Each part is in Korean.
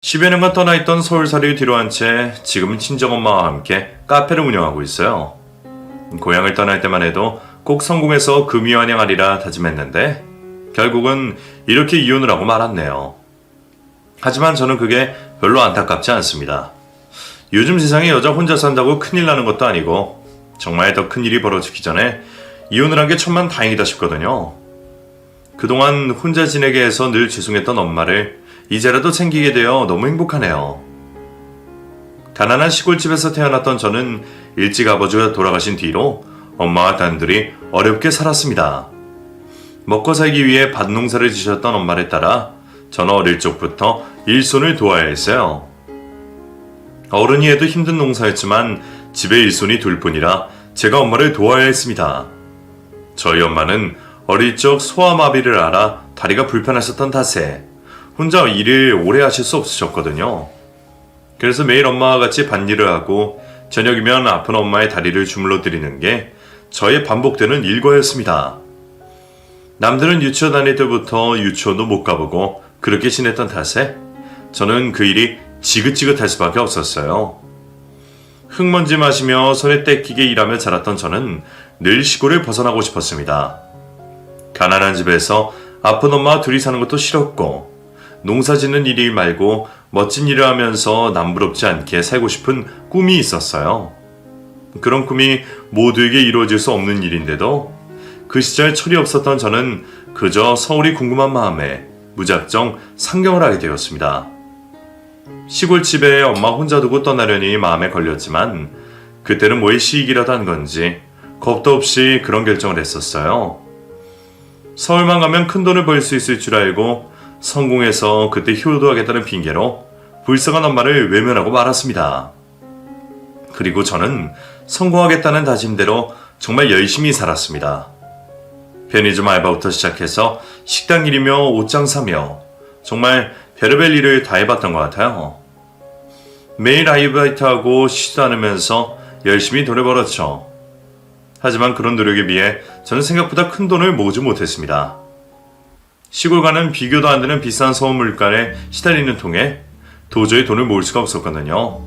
10여 년간 떠나있던 서울살이를 뒤로한 채 지금은 친정엄마와 함께 카페를 운영하고 있어요. 고향을 떠날 때만 해도 꼭 성공해서 금이환영하리라 다짐했는데 결국은 이렇게 이혼을 하고 말았네요. 하지만 저는 그게 별로 안타깝지 않습니다. 요즘 세상에 여자 혼자 산다고 큰일 나는 것도 아니고 정말 더 큰일이 벌어지기 전에 이혼을 한 게 천만 다행이다 싶거든요. 그동안 혼자 지내게 해서 늘 죄송했던 엄마를 이제라도 챙기게 되어 너무 행복하네요. 가난한 시골집에서 태어났던 저는 일찍 아버지가 돌아가신 뒤로 엄마와 단둘이 어렵게 살았습니다. 먹고 살기 위해 밭농사를 지셨던 엄마를 따라 저는 어릴 적부터 일손을 도와야 했어요. 어른이 해도 힘든 농사였지만 집에 일손이 둘뿐이라 제가 엄마를 도와야 했습니다. 저희 엄마는 어릴 적 소아마비를 앓아 다리가 불편하셨던 탓에 혼자 일을 오래 하실 수 없으셨거든요. 그래서 매일 엄마와 같이 밭일을 하고 저녁이면 아픈 엄마의 다리를 주물러 드리는 게 저의 반복되는 일과였습니다. 남들은 유치원 다닐 때부터 유치원도 못 가보고 그렇게 지냈던 탓에 저는 그 일이 지긋지긋할 수밖에 없었어요. 흙먼지 마시며 손에 떼끼게 일하며 자랐던 저는 늘 시골을 벗어나고 싶었습니다. 가난한 집에서 아픈 엄마와 둘이 사는 것도 싫었고 농사 짓는 일이 말고 멋진 일을 하면서 남부럽지 않게 살고 싶은 꿈이 있었어요. 그런 꿈이 모두에게 이루어질 수 없는 일인데도 그 시절 철이 없었던 저는 그저 서울이 궁금한 마음에 무작정 상경을 하게 되었습니다. 시골집에 엄마 혼자 두고 떠나려니 마음에 걸렸지만 그때는 뭐의 시익이라도 한 건지 겁도 없이 그런 결정을 했었어요. 서울만 가면 큰 돈을 벌 수 있을 줄 알고 성공해서 그때 효도하겠다는 핑계로 불쌍한 엄마를 외면하고 말았습니다. 그리고 저는 성공하겠다는 다짐대로 정말 열심히 살았습니다. 편의점 알바부터 시작해서 식당 일이며 옷장 사며 정말 별의별 일을 다 해봤던 것 같아요. 매일 아르바이트하고 쉬지도 않으면서 열심히 돈을 벌었죠. 하지만 그런 노력에 비해 저는 생각보다 큰 돈을 모으지 못했습니다. 시골과는 비교도 안 되는 비싼 서울 물가에 시달리는 통에 도저히 돈을 모을 수가 없었거든요.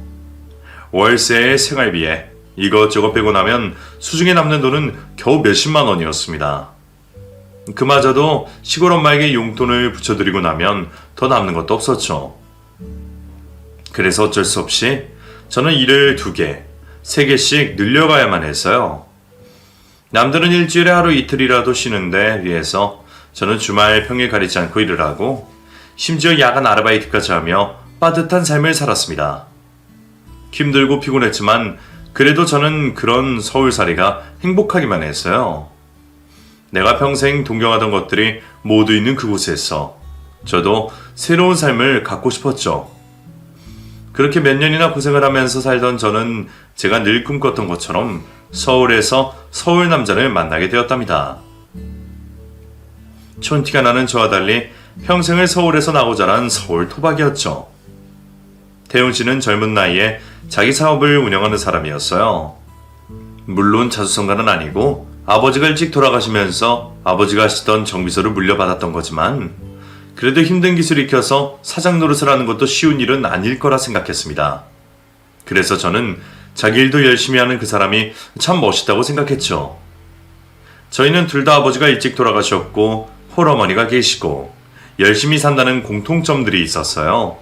월세에 생활비에 이것저것 빼고 나면 수중에 남는 돈은 겨우 몇십만 원이었습니다. 그마저도 시골 엄마에게 용돈을 붙여드리고 나면 더 남는 것도 없었죠. 그래서 어쩔 수 없이 저는 일을 2개, 3개씩 늘려가야만 했어요. 남들은 일주일에 하루 이틀이라도 쉬는데 위해서 저는 주말 평일 가리지 않고 일을 하고 심지어 야간 아르바이트까지 하며 빠듯한 삶을 살았습니다. 힘들고 피곤했지만 그래도 저는 그런 서울살이가 행복하기만 했어요. 내가 평생 동경하던 것들이 모두 있는 그곳에서 저도 새로운 삶을 갖고 싶었죠. 그렇게 몇 년이나 고생을 하면서 살던 저는 제가 늘 꿈꿨던 것처럼 서울에서 서울 남자를 만나게 되었답니다. 촌티가 나는 저와 달리 평생을 서울에서 나고 자란 서울 토박이었죠. 태훈 씨는 젊은 나이에 자기 사업을 운영하는 사람이었어요. 물론 자수성가는 아니고 아버지가 일찍 돌아가시면서 아버지가 하시던 정비소를 물려받았던 거지만 그래도 힘든 기술을 익혀서 사장 노릇을 하는 것도 쉬운 일은 아닐 거라 생각했습니다. 그래서 저는 자기 일도 열심히 하는 그 사람이 참 멋있다고 생각했죠. 저희는 둘 다 아버지가 일찍 돌아가셨고 홀어머니가 계시고 열심히 산다는 공통점들이 있었어요.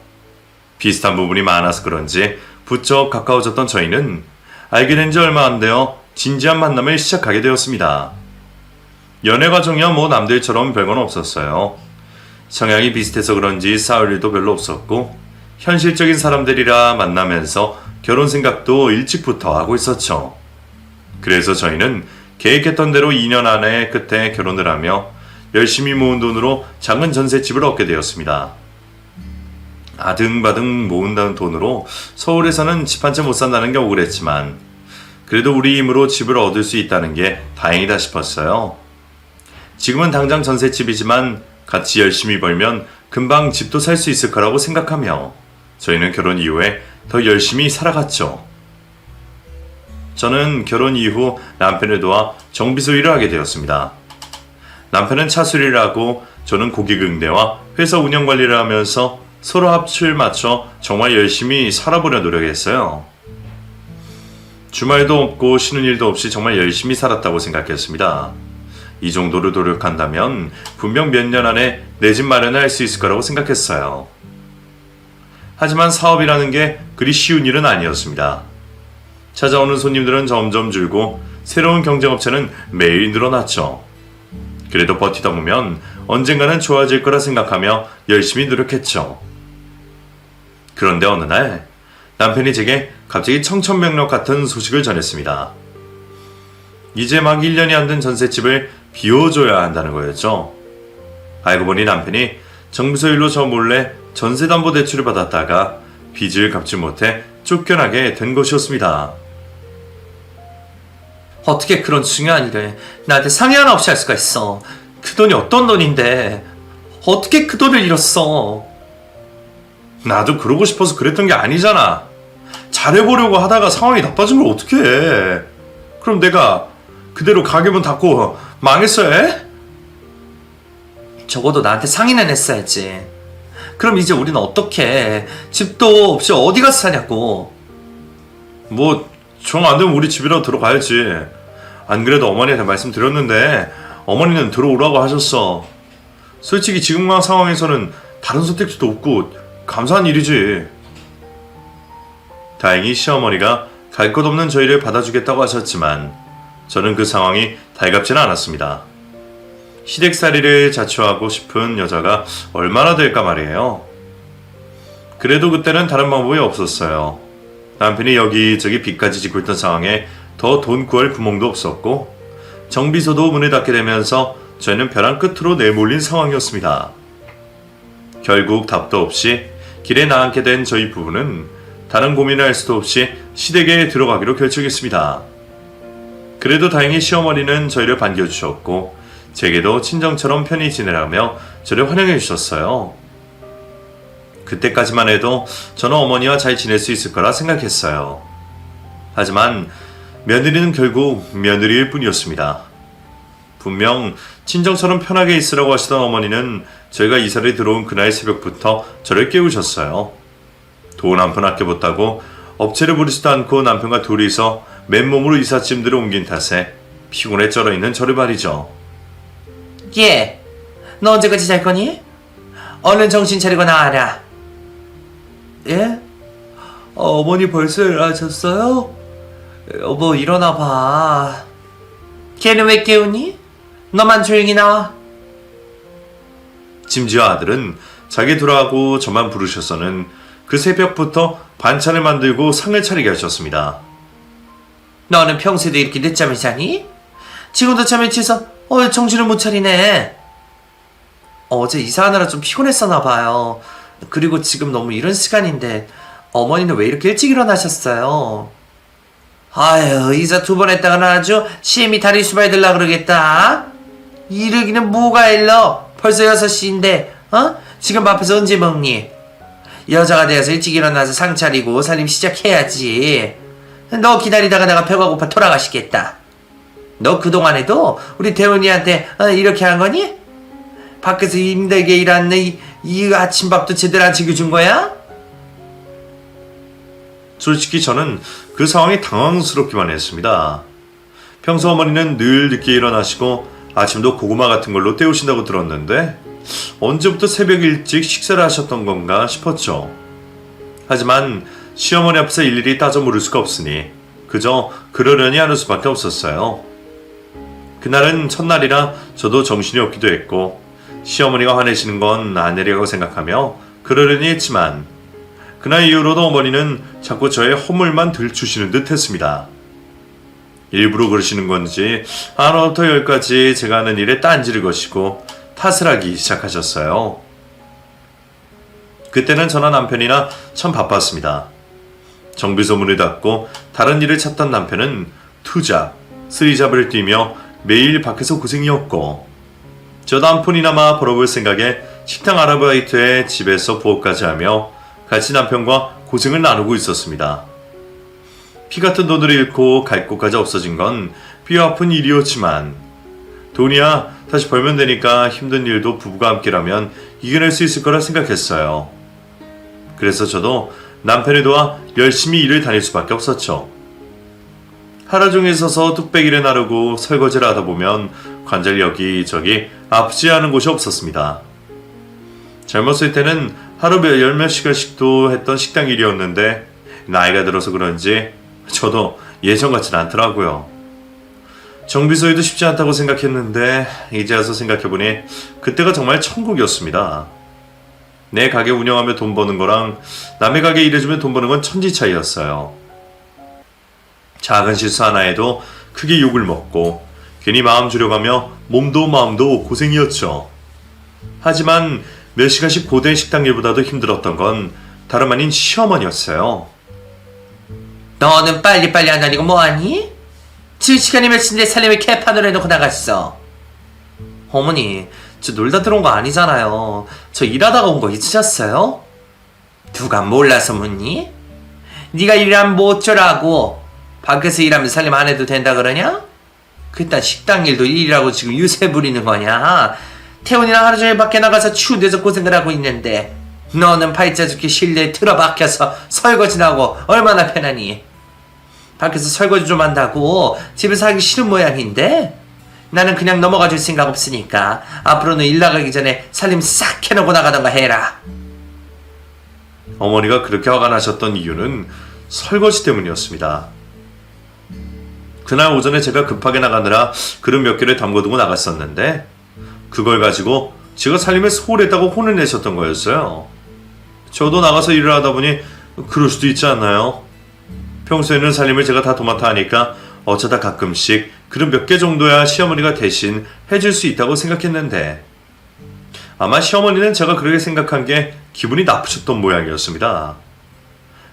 비슷한 부분이 많아서 그런지 부쩍 가까워졌던 저희는 알게 된 지 얼마 안 되어 진지한 만남을 시작하게 되었습니다. 연애 과정이야 뭐 남들처럼 별건 없었어요. 성향이 비슷해서 그런지 싸울 일도 별로 없었고 현실적인 사람들이라 만나면서 결혼 생각도 일찍부터 하고 있었죠. 그래서 저희는 계획했던 대로 2년 안에 끝에 결혼을 하며 열심히 모은 돈으로 작은 전셋집을 얻게 되었습니다. 아등바등 모은다는 돈으로 서울에서는 집 한 채 못 산다는 게 억울했지만 그래도 우리 힘으로 집을 얻을 수 있다는 게 다행이다 싶었어요. 지금은 당장 전셋집이지만 같이 열심히 벌면 금방 집도 살 수 있을 거라고 생각하며 저희는 결혼 이후에 더 열심히 살아갔죠. 저는 결혼 이후 남편을 도와 정비소 일을 하게 되었습니다. 남편은 차 수리를 하고 저는 고객 응대와 회사 운영 관리를 하면서 서로 합치를 맞춰 정말 열심히 살아보려 노력했어요. 주말도 없고 쉬는 일도 없이 정말 열심히 살았다고 생각했습니다. 이 정도로 노력한다면 분명 몇 년 안에 내 집 마련을 할 수 있을 거라고 생각했어요. 하지만 사업이라는 게 그리 쉬운 일은 아니었습니다. 찾아오는 손님들은 점점 줄고 새로운 경쟁업체는 매일 늘어났죠. 그래도 버티다 보면 언젠가는 좋아질 거라 생각하며 열심히 노력했죠. 그런데 어느 날 남편이 제게 갑자기 청천벽력 같은 소식을 전했습니다. 이제 막 1년이 안 된 전셋집을 비워줘야 한다는 거였죠. 알고 보니 남편이 정비소 일로 저 몰래 전세담보대출을 받았다가 빚을 갚지 못해 쫓겨나게 된 것이었습니다. 어떻게 그런 중요한 일을 나한테 상의 하나 없이 할 수가 있어. 그 돈이 어떤 돈인데 어떻게 그 돈을 잃었어. 나도 그러고 싶어서 그랬던 게 아니잖아. 잘해보려고 하다가 상황이 나빠진 걸 어떻게 해. 그럼 내가 그대로 가게문 닫고 망했어야 해? 적어도 나한테 상의는 했어야지. 그럼 이제 우리는 어떻게 해. 집도 없이 어디 가서 사냐고. 뭐 정 안 되면 우리 집이라도 들어가야지. 안 그래도 어머니한테 말씀드렸는데 어머니는 들어오라고 하셨어. 솔직히 지금 상황에서는 다른 선택지도 없고 감사한 일이지. 다행히 시어머니가 갈 것 없는 저희를 받아주겠다고 하셨지만 저는 그 상황이 달갑지는 않았습니다. 시댁살이를 자초하고 싶은 여자가 얼마나 될까 말이에요. 그래도 그때는 다른 방법이 없었어요. 남편이 여기저기 빚까지 짓고 있던 상황에 더 돈 구할 구멍도 없었고 정비소도 문을 닫게 되면서 저희는 벼랑 끝으로 내몰린 상황이었습니다. 결국 답도 없이 길에 나앉게 된 저희 부부는 다른 고민을 할 수도 없이 시댁에 들어가기로 결정했습니다. 그래도 다행히 시어머니는 저희를 반겨주셨고 제게도 친정처럼 편히 지내라며 저를 환영해 주셨어요. 그때까지만 해도 저는 어머니와 잘 지낼 수 있을 거라 생각했어요. 하지만 며느리는 결국 며느리일 뿐이었습니다. 분명 친정처럼 편하게 있으라고 하시던 어머니는 저희가 이사를 들어온 그날 새벽부터 저를 깨우셨어요. 돈 한 푼 아껴봤다고 업체를 부르지도 않고 남편과 둘이서 맨몸으로 이삿짐들을 옮긴 탓에 피곤에 쩔어있는 저를 말이죠. 얘, 너 언제까지 잘 거니? 얼른 정신 차리고 나와라. 예? 어머니 벌써 일어나셨어요? 여보 일어나봐. 걔는 왜 깨우니? 너만 조용히 나와. 심지어 아들은 자기 돌아가고 저만 부르셔서는 그 새벽부터 반찬을 만들고 상을 차리게 하셨습니다. 너는 평소에도 이렇게 늦잠을 자니? 지금도 잠이 치서 정신을 못 차리네. 어제 이사하느라 좀 피곤했었나봐요. 그리고 지금 너무 이른 시간인데 어머니는 왜 이렇게 일찍 일어나셨어요? 아유, 이사 2번 했다가는 아주 시엠이 다리 수발 들라 그러겠다. 이르기는 뭐가 일러. 벌써 6시인데 지금 밥해서 언제 먹니? 여자가 되어서 일찍 일어나서 상 차리고 살림 시작해야지. 너 기다리다가 내가 배가 고파 돌아가시겠다. 너 그동안에도 우리 대훈이한테 이렇게 한 거니? 밖에서 힘들게 일하는 이 아침밥도 제대로 안 챙겨준 거야? 솔직히 저는 그 상황이 당황스럽기만 했습니다. 평소 어머니는 늘 늦게 일어나시고 아침도 고구마 같은 걸로 때우신다고 들었는데 언제부터 새벽 일찍 식사를 하셨던 건가 싶었죠. 하지만 시어머니 앞에서 일일이 따져 물을 수가 없으니 그저 그러려니 하는 수밖에 없었어요. 그날은 첫날이라 저도 정신이 없기도 했고 시어머니가 화내시는 건 아내라고 생각하며 그러려니 했지만 그날 이후로도 어머니는 자꾸 저의 허물만 들추시는 듯 했습니다. 일부러 그러시는 건지 하나부터 10까지 제가 하는 일에 딴지를 거시고 탓을 하기 시작하셨어요. 그때는 저나 남편이나 참 바빴습니다. 정비소 문을 닫고 다른 일을 찾던 남편은 투잡, 쓰리잡을 뛰며 매일 밖에서 고생이었고 저도 한 푼이나마 벌어볼 생각에 식당 아르바이트에 집에서 부업까지 하며 같이 남편과 고생을 나누고 있었습니다. 피 같은 돈을 잃고 갈 곳까지 없어진 건 뼈아픈 일이었지만 돈이야 다시 벌면 되니까 힘든 일도 부부가 함께라면 이겨낼 수 있을 거라 생각했어요. 그래서 저도 남편을 도와 열심히 일을 다닐 수밖에 없었죠. 하루 종일 서서 뚝배기를 나르고 설거지를 하다 보면 관절 여기저기 아프지 않은 곳이 없었습니다. 젊었을 때는 하루 몇 시간씩도 했던 식당 일이었는데 나이가 들어서 그런지 저도 예전 같진 않더라고요. 정비소에도 쉽지 않다고 생각했는데 이제 와서 생각해보니 그때가 정말 천국이었습니다. 내 가게 운영하며 돈 버는 거랑 남의 가게 일해주면 돈 버는 건 천지 차이였어요. 작은 실수 하나에도 크게 욕을 먹고 괜히 마음 줄여가며 몸도 마음도 고생이었죠. 하지만 몇 시간씩 고된 식당 일보다도 힘들었던 건 다름 아닌 시어머니였어요. 너는 빨리빨리 안 다니고 뭐하니? 지금 시간이 몇인데 살림을 개판으로 해놓고 나갔어. 어머니, 저 놀다 들어온 거 아니잖아요. 저 일하다가 온 거 잊으셨어요? 누가 몰라서 묻니? 네가 일하면 뭐 어쩌라고? 밖에서 일하면 살림 안 해도 된다 그러냐? 그딴 식당 일도 일이라고 지금 유세 부리는 거냐? 태훈이랑 하루 종일 밖에 나가서 추운 데서 고생을 하고 있는데 너는 팔자 죽기 실내에 틀어박혀서 설거지나 하고 얼마나 편하니? 밖에서 설거지 좀 한다고 집에서 하기 싫은 모양인데 나는 그냥 넘어가 줄 생각 없으니까 앞으로는 일 나가기 전에 살림 싹 해놓고 나가던가 해라. 어머니가 그렇게 화가 나셨던 이유는 설거지 때문이었습니다. 그날 오전에 제가 급하게 나가느라 그릇 몇 개를 담궈두고 나갔었는데 그걸 가지고 제가 살림에 소홀했다고 혼을 내셨던 거였어요. 저도 나가서 일을 하다 보니 그럴 수도 있지 않나요? 평소에는 살림을 제가 다 도맡아 하니까 어쩌다 가끔씩 그릇 몇 개 정도야 시어머니가 대신 해줄 수 있다고 생각했는데 아마 시어머니는 제가 그렇게 생각한 게 기분이 나쁘셨던 모양이었습니다.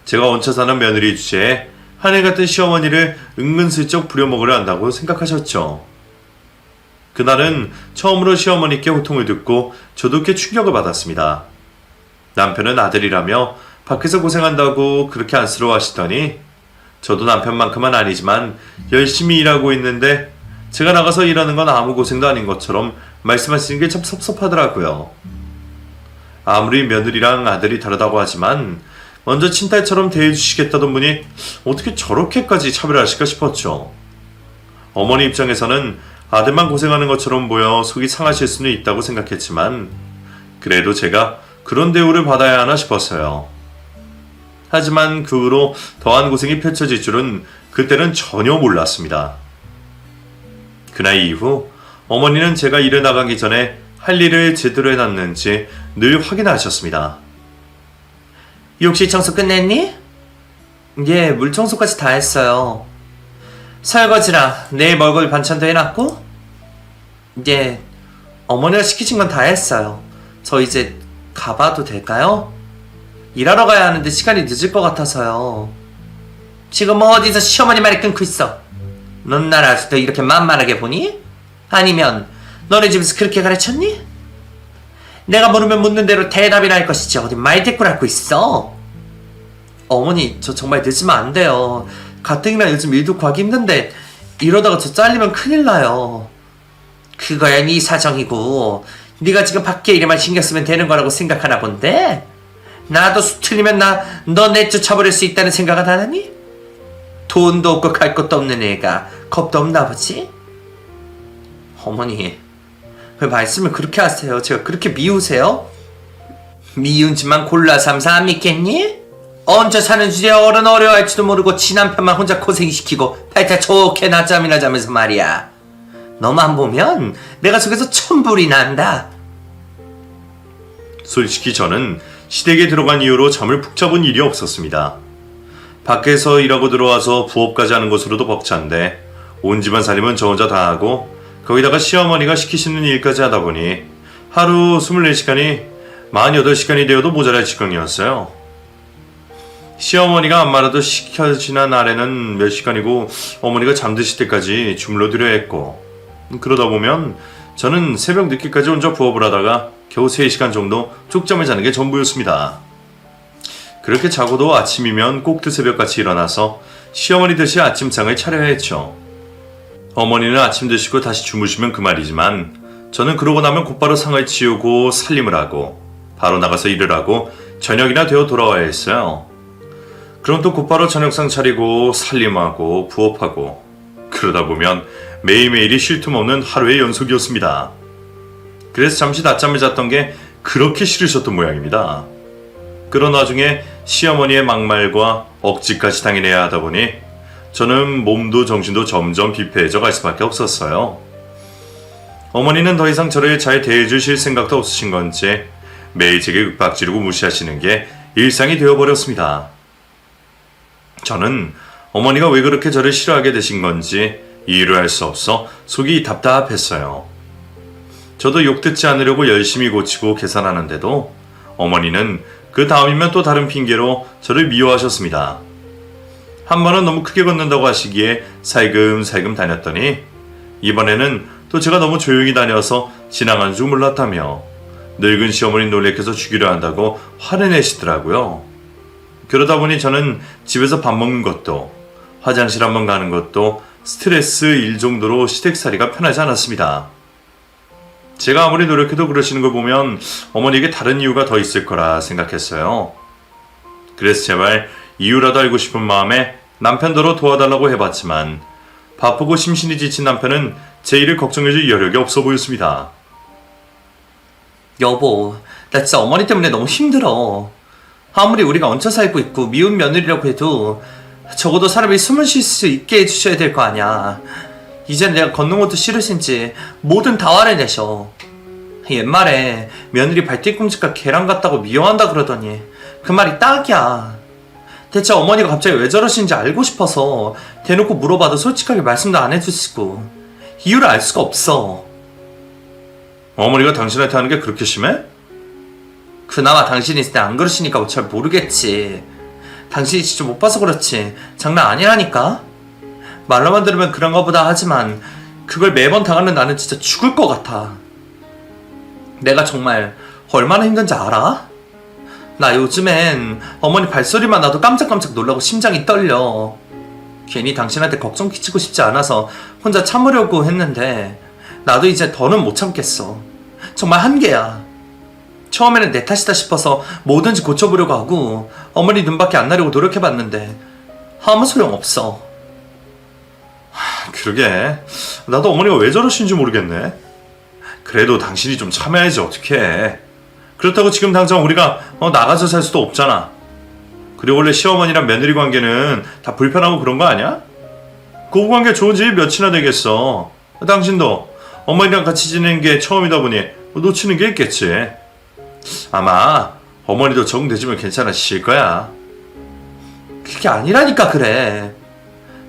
제가 얹혀 사는 며느리 주제에 하늘 같은 시어머니를 은근슬쩍 부려먹으려 한다고 생각하셨죠. 그날은 처음으로 시어머니께 호통을 듣고 저도 꽤 충격을 받았습니다. 남편은 아들이라며 밖에서 고생한다고 그렇게 안쓰러워하시더니 저도 남편만큼은 아니지만 열심히 일하고 있는데 제가 나가서 일하는 건 아무 고생도 아닌 것처럼 말씀하시는 게 참 섭섭하더라고요. 아무리 며느리랑 아들이 다르다고 하지만 먼저 친딸처럼 대해주시겠다던 분이 어떻게 저렇게까지 차별하실까 싶었죠. 어머니 입장에서는 아들만 고생하는 것처럼 보여 속이 상하실 수는 있다고 생각했지만 그래도 제가 그런 대우를 받아야 하나 싶었어요. 하지만 그 후로 더한 고생이 펼쳐질 줄은 그때는 전혀 몰랐습니다. 그날 이후 어머니는 제가 일에 나가기 전에 할 일을 제대로 해놨는지 늘 확인하셨습니다. 욕실 청소 끝냈니? 예, 물청소까지 다 했어요. 설거지랑 내일 먹을 반찬도 해놨고? 예, 어머니가 시키신 건 다 했어요. 저 이제 가봐도 될까요? 일하러 가야 하는데 시간이 늦을 것 같아서요. 지금 뭐 어디서 시어머니 말이 끊고 있어? 넌 날 아직도 이렇게 만만하게 보니? 아니면 너네 집에서 그렇게 가르쳤니? 내가 물으면 묻는 대로 대답이나 할 것이지 어디 말대꾸를 앓고 있어? 어머니, 저 정말 늦으면 안 돼요. 가뜩이나 요즘 일도 구하기 힘든데 이러다가 저 잘리면 큰일 나요. 그거야 네 사정이고 네가 지금 밖에 일에만 신경 쓰면 되는 거라고 생각하나 본데 나도 수틀리면 너 내쫓아버릴 수 있다는 생각은 안 하니? 돈도 없고 갈 것도 없는 애가 겁도 없나 보지? 어머니, 왜 말씀을 그렇게 하세요? 제가 그렇게 미우세요? 미운 짓만 골라서 하면서 안 믿겠니? 얹혀 사는 주제에 어른 어려워할지도 모르고 지 남편만 혼자 고생시키고 발타 좋게 낮잠이나 자면서 말이야. 너만 보면 내가 속에서 천불이 난다. 솔직히 저는 시댁에 들어간 이후로 잠을 푹 잡은 일이 없었습니다. 밖에서 일하고 들어와서 부업까지 하는 것으로도 벅찬데 온 집안 살림은 저 혼자 다 하고 거기다가 시어머니가 시키시는 일까지 하다 보니 하루 24시간이 48시간이 되어도 모자랄 지경이었어요. 시어머니가 안마라도 시켜지는 날에는 몇 시간이고 어머니가 잠드실 때까지 주물러 드려야 했고 그러다 보면 저는 새벽 늦게까지 혼자 부업을 하다가 겨우 3시간 정도 쪽잠을 자는 게 전부였습니다. 그렇게 자고도 아침이면 꼭 새벽같이 일어나서 시어머니 듯이 아침상을 차려야 했죠. 어머니는 아침 드시고 다시 주무시면 그 말이지만 저는 그러고 나면 곧바로 상을 치우고 살림을 하고 바로 나가서 일을 하고 저녁이나 되어 돌아와야 했어요. 그럼 또 곧바로 저녁상 차리고 살림하고 부업하고 그러다 보면 매일매일이 쉴 틈 없는 하루의 연속이었습니다. 그래서 잠시 낮잠을 잤던 게 그렇게 싫으셨던 모양입니다. 그런 와중에 시어머니의 막말과 억지까지 당해내야 하다 보니 저는 몸도 정신도 점점 비폐해져 갈 수밖에 없었어요. 어머니는 더 이상 저를 잘 대해주실 생각도 없으신 건지 매일 제게 윽박지르고 무시하시는 게 일상이 되어버렸습니다. 저는 어머니가 왜 그렇게 저를 싫어하게 되신 건지 이해를 할 수 없어 속이 답답했어요. 저도 욕 듣지 않으려고 열심히 고치고 계산하는데도 어머니는 그 다음이면 또 다른 핑계로 저를 미워하셨습니다. 한 번은 너무 크게 걷는다고 하시기에 살금살금 다녔더니 이번에는 또 제가 너무 조용히 다녀서 지나간 줄 몰랐다며 늙은 시어머니 놀래켜서 죽이려 한다고 화를 내시더라고요. 그러다 보니 저는 집에서 밥 먹는 것도 화장실 한번 가는 것도 스트레스 일 정도로 시댁살이가 편하지 않았습니다. 제가 아무리 노력해도 그러시는 걸 보면 어머니에게 다른 이유가 더 있을 거라 생각했어요. 그래서 제발 이유라도 알고 싶은 마음에 남편더러 도와달라고 해봤지만 바쁘고 심신이 지친 남편은 제 일을 걱정해줄 여력이 없어 보였습니다. 여보, 나 진짜 어머니 때문에 너무 힘들어. 아무리 우리가 얹혀 살고 있고 미운 며느리라고 해도 적어도 사람이 숨을 쉴 수 있게 해주셔야 될 거 아니야. 이젠 내가 걷는 것도 싫으신지 뭐든 다 화를 내셔. 옛말에 며느리 발뒤꿈치가 계란 같다고 미워한다 그러더니 그 말이 딱이야. 대체 어머니가 갑자기 왜 저러시는지 알고 싶어서 대놓고 물어봐도 솔직하게 말씀도 안 해주시고 이유를 알 수가 없어. 어머니가 당신한테 하는 게 그렇게 심해? 그나마 당신이 있을 때 안 그러시니까 잘 모르겠지. 당신이 직접 못 봐서 그렇지 장난 아니라니까. 말로만 들으면 그런가 보다 하지만 그걸 매번 당하는 나는 진짜 죽을 것 같아. 내가 정말 얼마나 힘든지 알아? 나 요즘엔 어머니 발소리만 나도 깜짝깜짝 놀라고 심장이 떨려. 괜히 당신한테 걱정 끼치고 싶지 않아서 혼자 참으려고 했는데 나도 이제 더는 못 참겠어. 정말 한계야. 처음에는 내 탓이다 싶어서 뭐든지 고쳐보려고 하고 어머니 눈밖에 안 나려고 노력해봤는데 아무 소용없어. 그러게 나도 어머니가 왜 저러시는지 모르겠네. 그래도 당신이 좀 참아야지 어떡해. 그렇다고 지금 당장 우리가 나가서 살 수도 없잖아. 그리고 원래 시어머니랑 며느리 관계는 다 불편하고 그런 거 아니야? 고부관계 좋은 지 몇이나 되겠어. 당신도 어머니랑 같이 지내는 게 처음이다 보니 놓치는 게 있겠지. 아마 어머니도 적응되지면 괜찮아지실 거야. 그게 아니라니까 그래.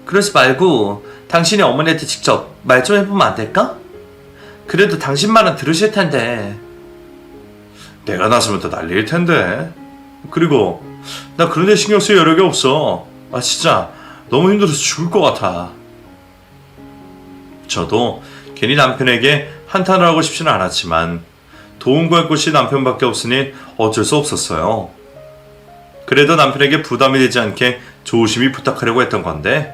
그러지 말고 당신이 어머니한테 직접 말 좀 해보면 안 될까? 그래도 당신 말은 들으실 텐데. 내가 나서면 더 난리일 텐데. 그리고 나 그런 데 신경 쓸 여력이 없어. 아 진짜 너무 힘들어서 죽을 것 같아. 저도 괜히 남편에게 한탄을 하고 싶지는 않았지만 도움 구할 곳이 남편밖에 없으니 어쩔 수 없었어요. 그래도 남편에게 부담이 되지 않게 조심히 부탁하려고 했던 건데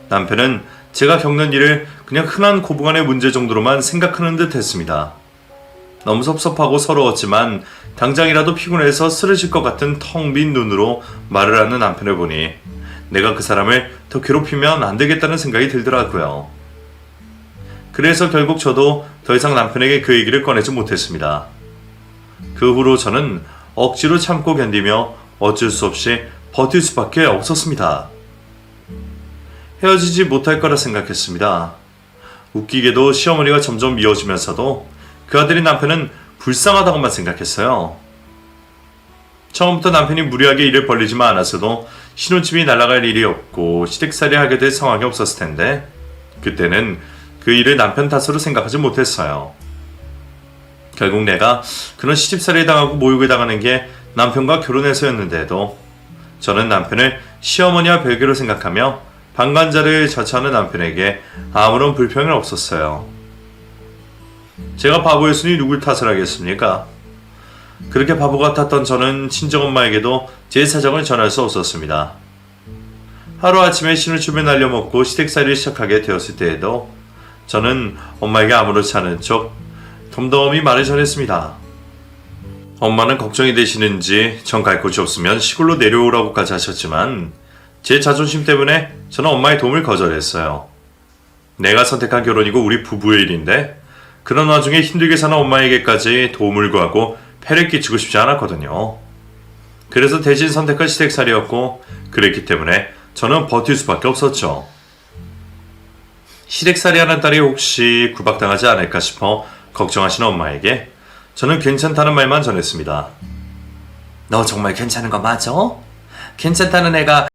남편은 제가 겪는 일을 그냥 흔한 고부간의 문제 정도로만 생각하는 듯 했습니다. 너무 섭섭하고 서러웠지만 당장이라도 피곤해서 쓰러질 것 같은 텅 빈 눈으로 말을 하는 남편을 보니 내가 그 사람을 더 괴롭히면 안 되겠다는 생각이 들더라고요. 그래서 결국 저도 더 이상 남편에게 그 얘기를 꺼내지 못했습니다. 그 후로 저는 억지로 참고 견디며 어쩔 수 없이 버틸 수밖에 없었습니다. 헤어지지 못할 거라 생각했습니다. 웃기게도 시어머니가 점점 미워지면서도 그 아들인 남편은 불쌍하다고만 생각했어요. 처음부터 남편이 무리하게 일을 벌리지만 않았어도 신혼집이 날아갈 일이 없고 시댁살이 하게 될 상황이 없었을 텐데 그때는 그 일을 남편 탓으로 생각하지 못했어요. 결국 내가 그런 시집살이 당하고 모욕을 당하는 게 남편과 결혼해서였는데도 저는 남편을 시어머니와 별개로 생각하며 방관자를 자처하는 남편에게 아무런 불평이 없었어요. 제가 바보였으니 누굴 탓을 하겠습니까? 그렇게 바보 같았던 저는 친정엄마에게도 제 사정을 전할 수 없었습니다. 하루아침에 신혼집을 날려먹고 시댁살이를 시작하게 되었을 때에도 저는 엄마에게 아무렇지 않은 척 덤덤히 말을 전했습니다. 엄마는 걱정이 되시는지 전 갈 곳이 없으면 시골로 내려오라고까지 하셨지만 제 자존심 때문에 저는 엄마의 도움을 거절했어요. 내가 선택한 결혼이고 우리 부부의 일인데 그런 와중에 힘들게 사는 엄마에게까지 도움을 구하고 폐를 끼치고 싶지 않았거든요. 그래서 대신 선택한 시댁살이였고 그랬기 때문에 저는 버틸 수밖에 없었죠. 시댁살이 하는 딸이 혹시 구박당하지 않을까 싶어 걱정하시는 엄마에게 저는 괜찮다는 말만 전했습니다. 너 정말 괜찮은 거 맞아? 괜찮다는 애가